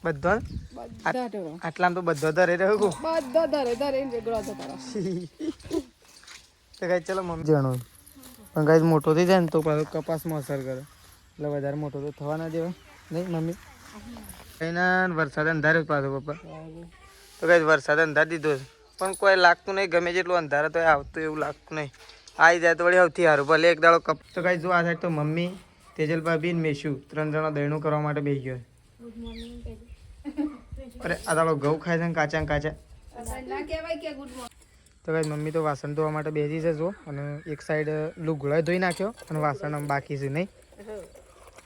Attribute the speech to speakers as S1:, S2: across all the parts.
S1: બધો
S2: બધા ઢોરો
S1: આટલામાં તો બધો ધરે રહ્યો કો
S2: બધા ધરે રેગડો જતા
S1: તો કઈ ચલો મમ્મી જાણો પણ કઈ મોટો થઈ જાય ને તો પાછો કપાસમાં અસર કરે એટલે વધારે મોટો તો થવા ના દેવાય નહીં મમ્મી કઈ ના વરસાદ અંધારે પાછો પપ્પા તો કઈ વરસાદ અંધાર દીધો છે પણ કોઈ લાગતું નહીં ગમે જેટલું અંધારે તો આવતું એવું લાગતું નહીં આવી જાય તો વળી સૌથી સારું ભલે એક દાડો કપ તો કઈ જો આ સાઈડ તો મમ્મી તેજલ ભાભી ને મેશુ 3 જણા દહીણું કરવા માટે બેસી ગયો અરે આ દાડો ઘઉં ખાય છે ને કાચા ને કાચા તો કઈ મમ્મી તો વાસણ ધોવા માટે બેસી છે જો અને એક સાઈડ લુગડો ધોઈ નાખ્યો અને વાસણ આમ બાકી છે નહીં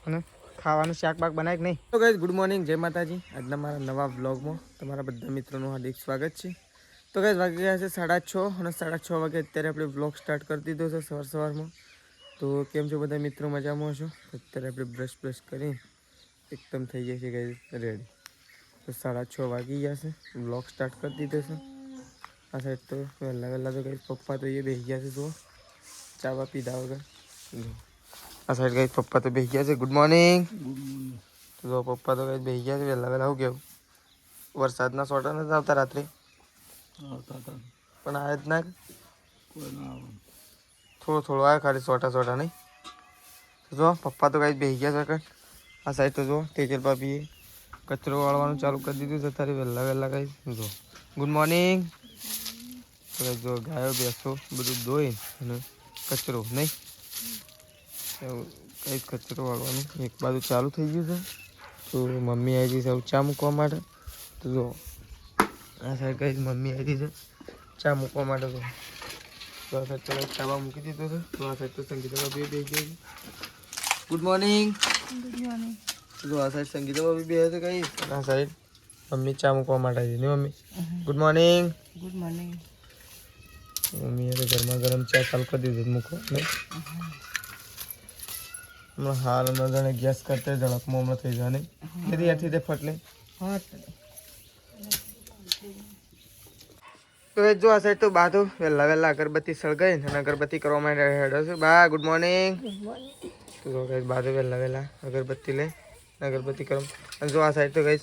S1: અને ખાવાનું શાક બાક બનાય કે નહીં તો કઈ ગુડ મોર્નિંગ જય માતાજી આજના મારા નવા વ્લોગમાં તમારા બધા મિત્રોનું હાર્દિક સ્વાગત છે તો કઈ વાગી ગયા છે 6:30 અને 6:30 વાગે અત્યારે આપણે વ્લોગ સ્ટાર્ટ કરી દીધો છે સવારમાં તો કેમ છો બધા મિત્રો મજામાં છો અત્યારે આપણે બ્રશ કરી એકદમ થઈ જાય છે કઈ રેડી તો 6:30 વાગી ગયા છે વ્લોગ સ્ટાર્ટ કરી દીધો છે આ સાઈડ તો વહેલા તો કઈ પપ્પા તો એ બેસી ગયા છે જો ચાવા પીધા વગર આ સાઈડ કઈ પપ્પા તો બેસી ગયા છે ગુડ મોર્નિંગ જો પપ્પા તો કઈ બેસી ગયા છે વહેલા હું કેવું વરસાદના સોટા નથી આવતા રાત્રે પણ આવે જ ના થોડો આવે ખાલી સોટા નહીં જો પપ્પા તો કઈ બેસી ગયા છે આ સાઈડ તો જો તેજલ ભાભીએ કચરો વાળવાનું ચાલુ કરી દીધું છે તારે વહેલા કઈ જો ગુડ મોર્નિંગ જો ગાયો બેસો બધું ધોઈ અને કચરો નહીં કઈ કચરો વાળવાનું એક બાજુ ચાલુ થઈ ગયું છે તો મમ્મી આવી ગઈ છે ચા મૂકવા માટે તો જો આ સાઈડ કઈ મમ્મી આવી છે ચા મૂકવા માટે તો આ સાઈડ ચલો ચાવા મૂકી દીધો છે તો આ સાઈડ તો સંગીતા ભાભી બે ગઈ ગુડ મોર્નિંગ જો આ સાઈડ સંગીતા ભાભી બે છે કઈ આ સાઈડ મમ્મી ચા મૂકવા માટે આવી ને મમ્મી ગુડ મોર્નિંગ મમ્મીએ તો ગરમ ચા ચાલુ કરી દીધું મૂકો નહીં હમણાં હાલ હમણાં જાણે ગેસ કરતા ઝડપમાં હમણાં થઈ જાય નહીં કીધી આથી તે ફટલે તો જો આ સાઈડ તો બા તો વહેલા અગરબત્તી સળગાઈ અને અગરબત્તી કરવા માટે હેડો છે બા ગુડ મોર્નિંગ તો બા તો વહેલા અગરબત્તી લે અગરબત્તી કરો અને જો આ સાઈડ તો ગઈ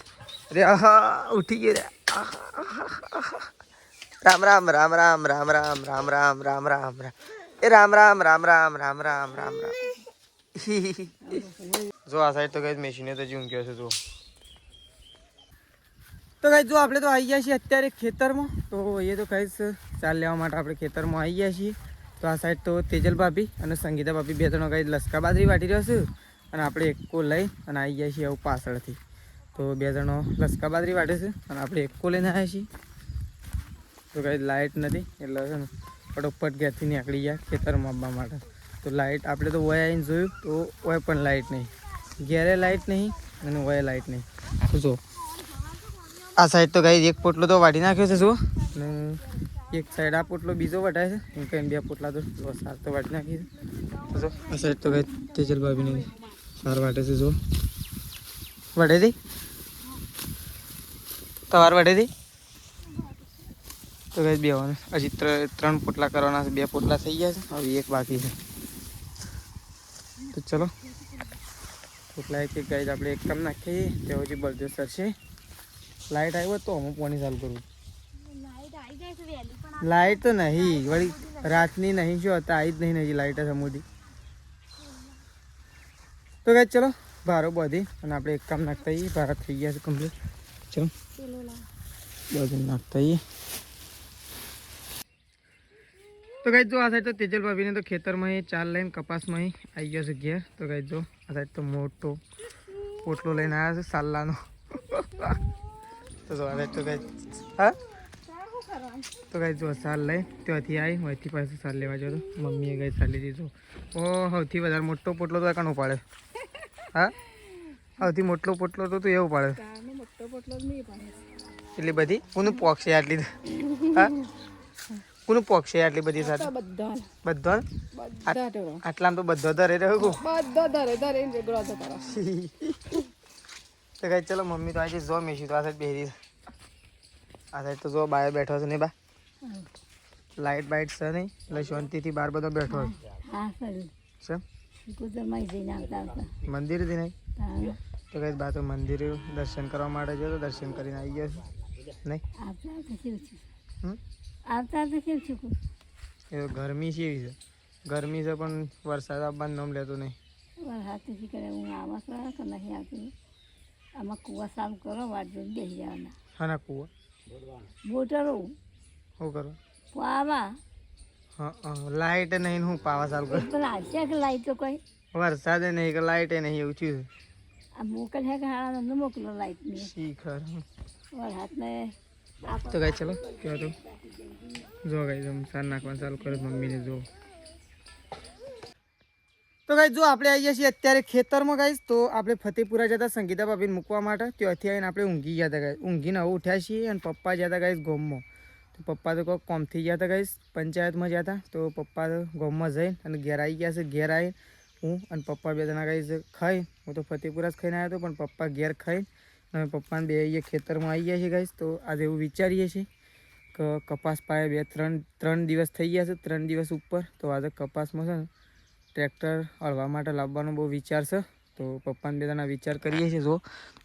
S1: અરે આહા ઉઠી ગઈ રે રામ રામ રામ રામ રામ રામ રામ રામ રામ રામ રામ એ રામ રામ રામ રામ રામ રામ રામ રામ જો આ સાઈડ તો ગઈ મેશીને તો જીવ ગયો છે જો તો કઈ જો આપણે તો આવી ગયા છીએ અત્યારે ખેતરમાં તો એ તો કઈ ચાલ લેવા માટે આપણે ખેતરમાં આવી ગયા છીએ તો આ સાઈડ તો તેજલ ભાભી અને સંગીતા ભાભી બે ત્રણ કઈ લસકા બાજરી વાટી રહ્યો છે અને આપણે એકો લઈ અને આવી ગયા છીએ આવું પાછળથી તો બે જણો લસકા બાજરી વાટે છે અને આપણે એકો લઈને આવ્યા છીએ તો કઈ લાઇટ નથી એટલે છે ને ફટોફટ ઘેરથી નીકળી ગયા ખેતરમાં આવવા માટે તો લાઇટ આપણે તો વય આવીને જોયું તો વય પણ લાઇટ નહીં ઘેરે લાઇટ નહીં અને વય લાઇટ નહીં તો જો આ સાઈડ તો કઈ એક પોટલો તો વાટી નાખ્યો છે જો અને એક સાઈડ આ પોટલો બીજો વટાય છે કઈ બે પોટલા તો સાર તો વાટી નાખી છે જો આ સાઈડ તો કઈ તેજલ ભાભીને સાર વાટે છે જો વટે દે તમારે વટે દે તો કઈ બે હજી 3 પોટલા કરવાના છે 2 પોટલા થઈ ગયા છે હવે એક બાકી છે તો ચલો પોટલા એક ગાય આપણે એક કામ નાખીએ તે હજી બળદો સરશે લાઇટ આવ્યો તો હું પાણી ચાલુ કરું લાઇટ તો નહીં વળી રાતની નહીં શું હતા આવી જ નહીં હજી લાઇટ સમૂધી તો કઈ ચલો ભારો બધી અને આપણે એક કામ નાખતા આવીએ ભારા થઈ ગયા છે કમ્પ્લીટ ચલો બધું નાખતા આવીએ તો કઈ જો આ સાઈડ તો તેજલ ભાભીને તો ખેતરમાં ચાલ લઈને કપાસમાં આવી ગયો છે ઘેર તો કઈ જો આ સાઈડ તો મોટો પોટલો લઈને આવ્યા છે સાલ્લાનો તો જો આ સાઈડ તો કઈ હા તો કઈ જો સાલ લઈ ત્યાંથી આવી અહીંથી પાસે સાલ લેવા જતો મમ્મીએ કઈ સાલ લીધી તો ઓ સૌથી વધારે મોટો પોટલો તો કાનો પાડે હા સૌથી મોટો પોટલો તો તું એવું પાડે એટલી બધી કોનું પોક છે આટલી હા કોનું પોક છે આટલી બધી સાથે બધો આટલામાં તો બધો ધરે રહ્યો તો કઈ ચલો મમ્મી તો આજે જો મેશી તો આ સાઈડ બેરી આ સાઈડ તો જો બહાર બેઠો છે ને બા લાઇટ બાઇટ છે નહીં એટલે શાંતિથી બહાર બધો બેઠો છે મંદિરથી નહીં તો કઈ બા તો મંદિર દર્શન કરવા માટે જો તો દર્શન કરીને આવી ગયા છે નહીં
S2: આવતા તો કેવું છું
S1: એ તો ગરમી છે એવી છે ગરમી છે પણ વરસાદ આવવાનું નામ લેતો નહીં
S2: હાથથી કરે હું આવા તો નહીં આવતી આમાં કૂવા સાફ કરો વાત જોઈને બેસી જવાના
S1: હા ના કુવા
S2: બોટરો
S1: શું કરો
S2: પાવા
S1: હા લાઇટ નહીં હું પાવા ચાલુ કરું
S2: પેલા આવશે કે લાઈટ તો કોઈ
S1: વરસાદે નહીં કે લાઇટે નહીં એવું થયું
S2: આ મોકલ છે કે હાડા ન મોકલો લાઈટની
S1: શીખર
S2: ઓર હાથને
S1: તો ગાઈ ચલો કયો તો જો ગાઈ તમે સાર નાખવાનું ચાલુ કરો મમ્મીને જો તો ગાઈ જો આપણે આવીએ છીએ અત્યારે ખેતરમાં ગાઈશ તો આપણે ફતેપુરા જતા સંગીતા ભાભીને મૂકવા માટે ત્યાંથી આવીને આપણે ઊંઘી ગયા હતા ગાઈશ ઊંઘીને હવે ઉઠ્યા છીએ અને પપ્પા ગયા હતા ગાઈશ ગોમમાં તો પપ્પા તો કોઈ કોમથી ગયા હતા ગાઈશ પંચાયતમાં ગયા હતા તો પપ્પા તો ગોમમાં જઈને અને ઘેર આવી ગયા છે ઘેર આવી હું અને પપ્પા બે જણા ગાઈશ ખાઈ હું તો ફતેપુરા જ ખાઈને આવ્યો હતો પણ પપ્પા ઘેર ખાઈ અને પપ્પાને બે અહીંયા ખેતરમાં આવી ગયા છે ગાઈશ તો આજે એવું વિચારીએ છીએ કે કપાસ પાયે ત્રણ દિવસ થઈ ગયા છે 3 દિવસ ઉપર તો આજે કપાસમાં છે ને ટ્રેક્ટર હળવા માટે લાવવાનો બહુ વિચાર છે તો પપ્પાને બે જણા વિચાર કરીએ છીએ જો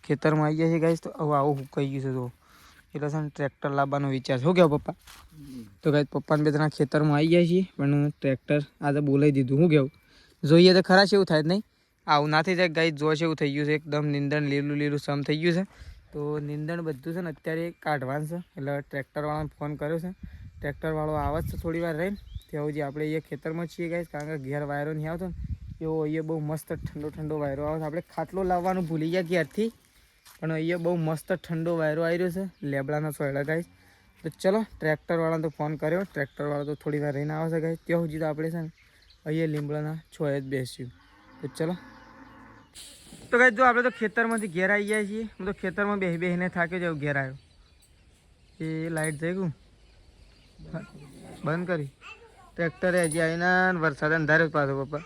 S1: ખેતરમાં આવી ગયા છે ગાઈશ તો હવે આવું હુકાઈ ગયું છે જો એટલે છે ને ટ્રેક્ટર લાવવાનો વિચાર છે શું કહેવું પપ્પા તો ગાઈશ પપ્પાને બે જણા ખેતરમાં આવી ગયા છીએ પણ ટ્રેક્ટર આજે બોલાવી દીધું શું કહેવું જોઈએ તો ખરા છે એવું થાય જ નહીં આવું ના થઈ જાય ગાઈશ જોશે એવું થઈ ગયું છે એકદમ નીંદણ લીલું લીલું સમ થઈ ગયું છે તો નીંદણ બધું છે ને અત્યારે કાઢવાનું છે એટલે ટ્રેક્ટરવાળાને ફોન કર્યો છે ટ્રેક્ટરવાળો આવે જ છે થોડી વાર રહીને ત્યાં જે આપણે અહીંયા ખેતરમાં છીએ ગાઈશ કારણ કે ઘેર વાયરો નહીં આવતો ને એવો અહીંયા બહુ મસ્ત ઠંડો વાયરો આવે છે આપણે ખાટલો લાવવાનું ભૂલી ગયા ઘેરથી પણ અહીંયા બહુ મસ્ત ઠંડો વાયરો આવી રહ્યો છે લેબડાના સોયડા ગાઈશ તો ચલો ટ્રેક્ટરવાળાને તો ફોન કર્યો ટ્રેક્ટરવાળો તો થોડી વાર રહીને આવે છે ગાઈશ ત્યાં સુધી તો આપણે છે ને અહીંયા લીમડાના છોય જ બેસ્યું તો ચલો તો ગાઈશ જો આપણે તો ખેતરમાંથી ઘેર આવી ગયા છીએ હું તો ખેતરમાં બેસીને થાક્યો જાઉં ઘેર આવ્યો એ લાઇટ જઈ ગયું બંધ કરી ટ્રેક્ટરે હજી આવીને વરસાદ અંધારે પાછો પપ્પા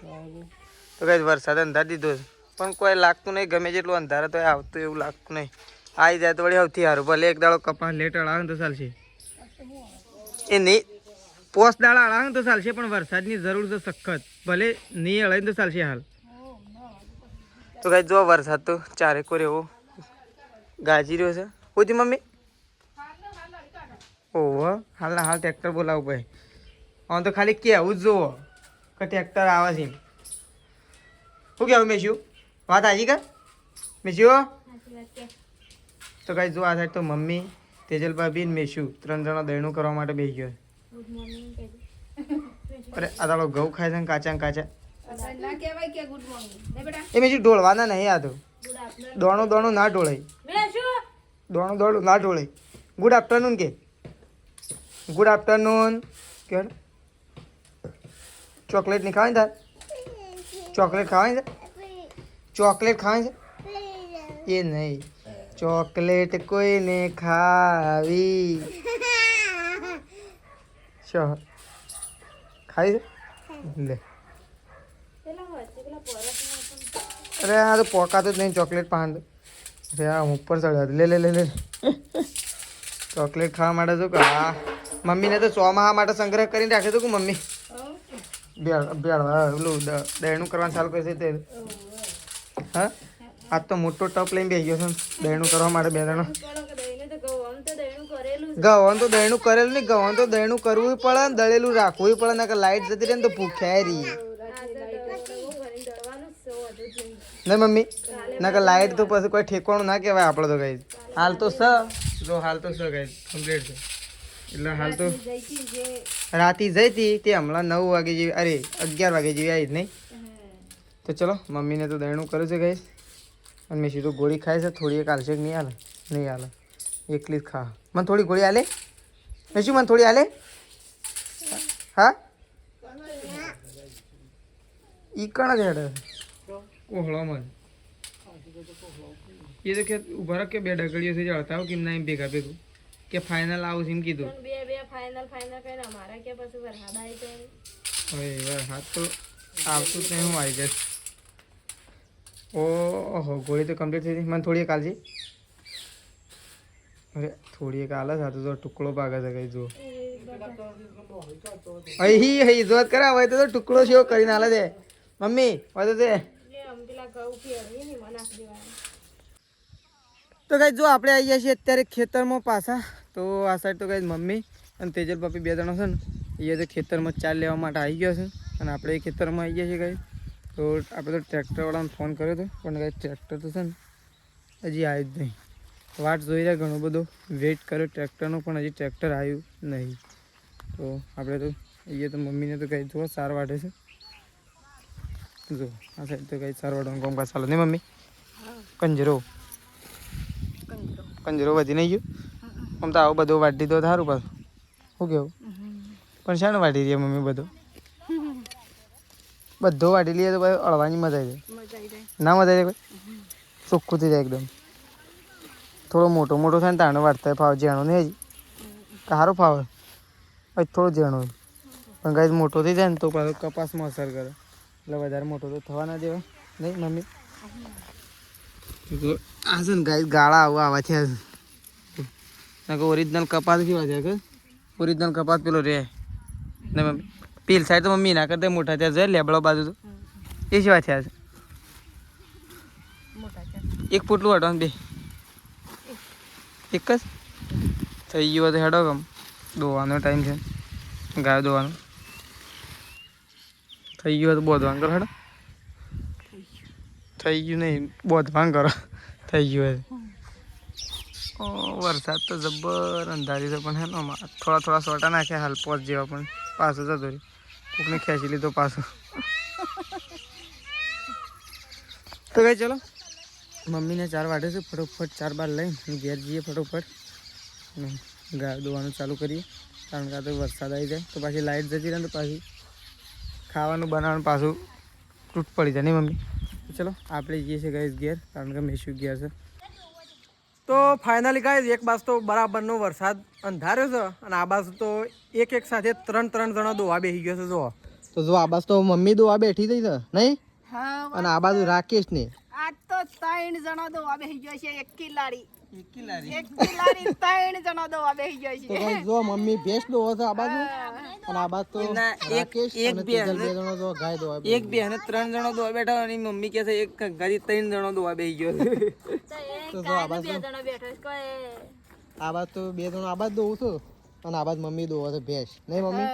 S1: તો કઈ વરસાદ અંધાર દીધો છે પણ કોઈ લાગતું નહીં ગમે જેટલું અંધારે તો આવતું એવું લાગતું નહીં આવી જાય તો વળી સૌથી સારું ભલે એક દાડો કપાસ લેટ અળાવે ને તો ચાલશે એ નહીં પોસ દાડા અળાવે ને તો ચાલશે પણ વરસાદની જરૂર છે સખત ભલે નહીં અળાય ને તો ચાલશે હાલ તો કઈ જો વરસાદ તો ચારેકોર એવો ગાજી રહ્યો છે હોતી મમ્મી ઓહો હાલના હાલ ટ્રેક્ટર બોલાવું ભાઈ આમ તો ખાલી કહેવું જ જુઓ કે ટ્રેક્ટર આવે છે શું કહેવું મેશ્યુ વાત આવી કે મેશ્યુ તો કઈ જો આ સાઈડ તો મમ્મી તેજલ ભાભી ને મેશ્યુ 3 જણા દહીણું કરવા માટે બેસી ગયો અરે આ તારો ઘઉં ખાય છે ને કાચા એ મેશ્યુ ઢોળવાના નહીં આ તો દોણું ના ઢોળાય દોણું ના ઢોળાય ગુડ આફ્ટરનૂન કે ગુડ આફ્ટરનૂન કે ચોકલેટ નહીં ખાવાની તાર ચોકલેટ ખાવાની છે ચોકલેટ ખાવાની છે એ નહીં ચોકલેટ કોઈને ખાવી શો ખાઈ છે લે અરે આ તો પોકાતું જ નહીં ચોકલેટ પાન અરે આ ઉપર ચડ્યા લે લે લે લે ચોકલેટ ખાવા માટે શું કે હા મમ્મીને તો 100 માહ માટે સંગ્રહ કરીને રાખ્યો હતો કે મમ્મી પેલું દહીણું કરવાનું ચાલુ કરશે તે હા આજ તો મોટો ટપ લઈને બેસી ગયો છે દહીણું કરવા માટે 2 જણા ગવન તો દહીણું કરેલું નહીં ગવન તો દહીણું કરવું પડે ને દળેલું રાખવું પડે ને કે લાઈટ જતી રહે ને તો ભૂખ્યા રહી નહીં મમ્મી ના કે લાઈટ તો પછી કોઈ ઠેકવાનું ના કહેવાય આપણે તો ગઈ હાલ તો સ જો હાલ તો સ ગઈ કમ્પ્લીટ છે એટલે હાલ તો રાતી જઈ હતી તે હમણાં 9 વાગે જેવી અરે 11 વાગે જેવી આવી જ નહીં તો ચલો મમ્મીને તો દહીણું કર્યું છે ગઈ અને મેં સીધું ગોળી ખાય છે થોડી એક હાલશે નહીં હાલે નહીં હાલે એકલી જ ખા મને થોડી ગોળી હાલે મેં શું મને થોડી હાલે હા ઈ કણ જ હેડે ઓહળો મન એ તો કે ઉભા રાખ કે 2 ડગડીઓ છે જળતા કેમ ના એમ ભેગા ભેગું કે ફાઇનલ આવું છે એમ કીધું વરસાદ તો આવતું જ નહીં હું આવી જઈશ ઓહો ગોળી તો કમ્પ્લીટ થઈ ગઈ મને થોડી એક હાલજી અરે થોડી એક હાલ જ હતો તો ટુકડો ભાગે છે કઈ જો અહીં જોત કરા હોય તો ટુકડો છે કરીને હાલે છે મમ્મી હોય તો તે તો ગાઈસ જો આપણે આવી ગયા છીએ અત્યારે ખેતરમાં પાછા. તો આ સાઈડ તો ગાઈસ મમ્મી અને તેજલ પાપી બે જણા છે ને એ તો ખેતરમાં ચાલ લેવા માટે આવી ગયા છે અને આપણે એ ખેતરમાં આવી ગયા છીએ ગાઈસ. તો આપણે તો ટ્રેક્ટરવાળાને ફોન કર્યો હતો પણ ગાઈસ ટ્રેક્ટર તો છે ને હજી આવ્યું જ નહીં. વાટ જોઈ રહ્યા, ઘણો બધો વેઇટ કર્યો ટ્રેક્ટરનો પણ હજી ટ્રેક્ટર આવ્યું નહીં. તો આપણે તો એ તો મમ્મીને તો કંઈ જો સાર વાટે છે. જો આ સાઈડ તો કંઈ સાર વાટવાનું કામ કાજ ચાલે નહીં મમ્મી? કંજરો વધી નહીં ગયું આમ તો આવું બધું વાટી દીધો સારું પાછું. શું કેવું? પણ શાનું વાટી દઈએ મમ્મી? બધો વાટી લઈએ તો ભાઈ અળવાની મજા આવી જાય. ના મજા આવી જાય કોઈ? ચોખ્ખું થઈ જાય એકદમ. થોડો મોટો થાય ને તાણો વાટતા ફાવ જેણો નહીં હજી સારો ફાવે હજી થોડો જેણો. પણ ગાય મોટો થઈ જાય ને તો પાછો કપાસમાં અસર કરે એટલે વધારે મોટો તો થવા ના દેવા નહીં મમ્મી? આ છે ને ગાય ગાળા આવા થયા છે. ઓરિજિનલ કપાસ કેવા છે કે ઓરિજિનલ કપાસ પેલો રે ને મમ્મી પેલ સાઈડ તો મમ્મી ના કરતા મોટા થયા છે. લેબડો બાજુ તો એ કેવા થયા છે? એક ફૂટલું વાટવાનું બે એક જ થઈ ગયું તો હેડો ગમ દોવાનો ટાઈમ છે. ગાય દોવાનો થઈ ગયું તો બોધવાનું કરો. હેડો થઈ ગયું નહીં બોધવાનું કરો. થઈ ગયું વરસાદ તો જબ્બર અંધારી છે પણ હે ને થોડા સોટા નાખ્યા હાલ પોચ જેવા પણ પાછું જતો રહ્યું. કોકને ખેંચી લીધો પાછું. તો કઈ ચલો મમ્મીને ચાર વાટે છે ફટોફટ 4 બાર લઈને ઘેર જઈએ ફટોફટ ગાય દોવાનું ચાલુ કરીએ કારણ કે આ તો વરસાદ આવી જાય તો પાછી લાઇટ જતી રહે તો પાછી ખાવાનું બનાવવાનું પાછું તૂટ પડી જાય નહીં મમ્મી? ચલો આપણે જઈએ છીએ ગાઈસ ઘેર કારણ કે મેશું ઘેર છે. તો ફાઇનલી ગાઈસ એક બાજુ તો બરાબરનો વરસાદ અંધાર્યો છે અને આ બાજુ તો એક સાથે ત્રણ જણા દોવા બેસી ગયો છે. જો તો જો આ બાજુ તો મમ્મી દોવા બેઠી થઈ છે નહીં અને આ બાજુ રાકેશ ને
S2: આજ તો 3 જણા દોવા બેસી ગયો છે. એક કિલાડી 3 જણા દોવા બેસી ગયો છે.
S1: તો ગાઈસ જો મમ્મી ભેંસ દોવા છે આ બાજુ અને આ બાજુ તો રાકેશ અને તેજલ બે જણા જો ગાય દોવા એક બે અને 3 જણા દોવા બેઠા અને મમ્મી કહે છે એક ગાડી 3 જણા દોવા બેસી ગયો છે. તો જો આ બાજુ 2 જણા બેઠા છે આ બાજુ તો 2 જણા આ બાજુ દોવું છું અને આ બાજુ મમ્મી દોવા છે ભેંસ નહીં મમ્મી?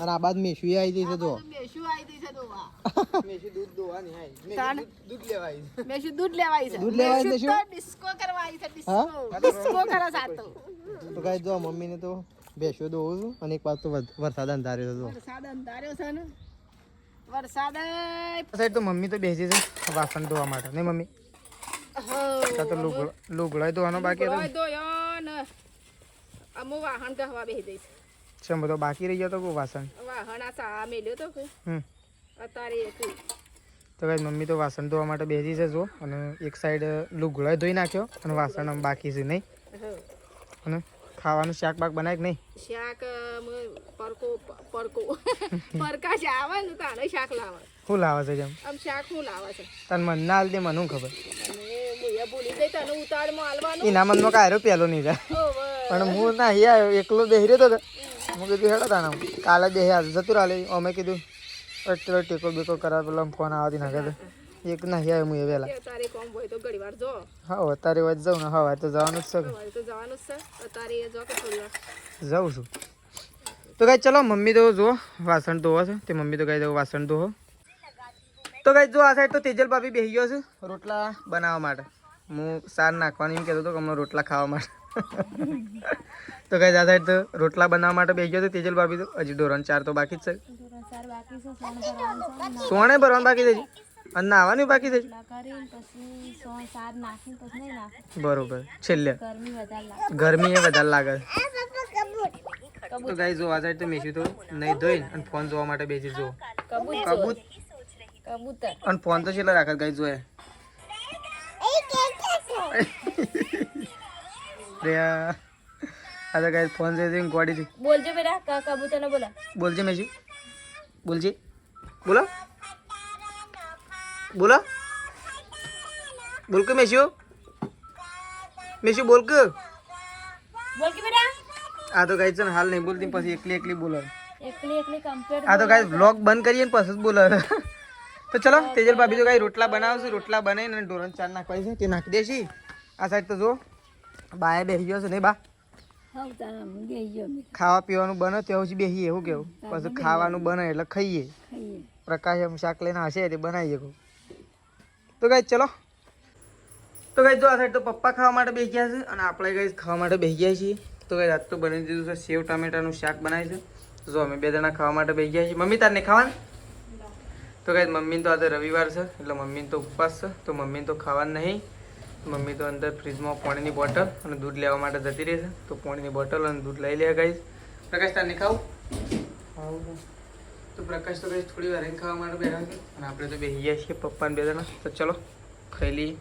S1: અને આ બાજુ મેશુ આવી જઈ છે. જો મેશુ દૂધ દોવાની આવી દૂધ લેવાય
S2: ડિસ્કો કરવા આવી છે. ડિસ્કો કરે સાતો.
S1: તો ગાઈસ જો મમ્મીને તો ભેંસો દોવું છું અને એક બાજુ તો વરસાદ અંધાર્યો છે.
S2: ને વરસાદ
S1: સાઈડ તો મમ્મી તો બેસી છે વાસણ ધોવા માટે નહીં મમ્મી? તો લુગડાય ધોવાનો બાકી હતો
S2: અમુ વાહન કહવા બેસી દઈશ
S1: છે બધો બાકી રહી ગયો તો કોઈ વાસણ
S2: વાહન આ સા મેલ્યો તો કે અત્યારે
S1: તો ગાઈસ મમ્મી તો વાસણ ધોવા માટે બેસી છે જો અને એક સાઈડ લુગડાય ધોઈ નાખ્યો અને વાસણ આમ બાકી છે નહીં? અને ખાવાનું શાક બાક બનાય કે નહીં?
S2: શાક પરકા છે આવે ને તાણે શાક લાવે.
S1: શું લાવે છે જેમ
S2: આમ શાક શું લાવે છે
S1: તને મન ના હાલ દે મને શું ખબર?
S2: ભૂલી જઈ તને ઉતાળમાં હાલવાનું
S1: એના મનમાં કાયરો પેલો નહીં જાય પણ હું ના અહીંયા એકલો બેસી રહ્યો તો હું કીધું હેડો તાને કાલે બેસી જતું રાલે અમે કીધું ટેકો બેકો કરાવ પેલા ફોન આવતી નાખે તો એક ના આવ્યો હું એ વહેલા.
S2: તારે કોમ હોય તો ઘડી વાર જો.
S1: હા અત્યારે વાત જાઉં ને હવે તો જવાનું જ છે.
S2: અત્યારે જો કે થોડી વાર
S1: જાઉં છું. તો કાંઈ ચલો મમ્મી તો જો વાસણ ધોવા છે તે મમ્મી તો કાંઈ દઉં વાસણ ધોવો. તો કાંઈ જો આ સાઈડ તો તેજલ ભાભી બેસી ગયો છે રોટલા બનાવવા માટે. હું સાર નાખવાની એમ કહેતો હતો કે અમે રોટલા ખાવા માટે. તો કાંઈ આ સાઈડ તો રોટલા બનાવવા માટે બેસી ગયો છે તેજલ ભાભી તો હજી ધોરણ 4 તો બાકી જ છે. સોણે ભરવાનું બાકી છે અને નાહવાનું બાકી છે. બરોબર છેલ્લે ગરમી એ વધારે લાગે. તો ગાઈસ જો આ સાઈડ તો મેસી તો નહીં ધોઈને અને ફોન જોવા માટે બેસી જો કબૂતર અને ફોન તો છેલ્લે રાખે ગાઈસ જોએ રિયા આ તો ગાઈસ ફોન જોઈ ગોડી થી
S2: બોલજો બેટા કબૂતર ને બોલા
S1: બોલજે મેસી બોલજે બોલો બોલો બોલ કે મેસ્યુ બોલ કે
S2: બેટા
S1: આ તો ગાઈસ હાલ નહીં બોલતી પછી એકલી બોલો
S2: એકલી કમ્પ્લીટ
S1: આ તો ગાઈસ વ્લોગ બંધ કરીએ ને પછી જ બોલો. તો ચલો તેજલ ભાભી તો ગાઈ રોટલા બનાવશે રોટલા બનાવીને ધોરણ 4 નાખવાની છે તે નાખી દેશી આ સાઈડ તો જો બાએ બેસી ગયો છે નહીં બા?
S2: હા તારા હું બેસી ગયો અમે
S1: ખાવા પીવાનું બને ત્યાં સુધી બેસીએ એવું કેવું? પછી ખાવાનું બને એટલે ખાઈએ.
S2: ખાઈએ.
S1: પ્રકાશ એમ શાક લઈને હશે એટલે બનાવીએ કહું. તો ગાઈસ ચલો. તો ગાઈસ જો આ સાઈડ તો પપ્પા ખાવા માટે બેસી ગયા છે અને આપણે ગાઈસ ખાવા માટે બેસી ગયા છીએ. તો ગાઈસ આજ તો બની દીધું છે સેવ ટામેટાનું શાક બનાવી છે. જો અમે 2 જણા ખાવા માટે બેસી ગયા છીએ. મમ્મી તારને ખાવાનું? તો ગાઈસ મમ્મીને તો આજે રવિવાર છે એટલે મમ્મીને તો ઉપવાસ છે તો મમ્મીને તો ખાવાનું નહીં. મમ્મી તો અંદર ફ્રીજમાં પાણીની બોટલ અને દૂધ લેવા માટે જતી રહેશે તો પાણીની બોટલ અને દૂધ લઈ લે ગાઈસ. પ્રકાશ તારને ખાવું? તો પ્રકાશ તો ગાઈસ થોડી વાર ખાવા માટે બેઠા છે અને આપણે તો બેસી ગયા છીએ પપ્પાને 2 જણા. તો ચલો ખાઈ લઈએ.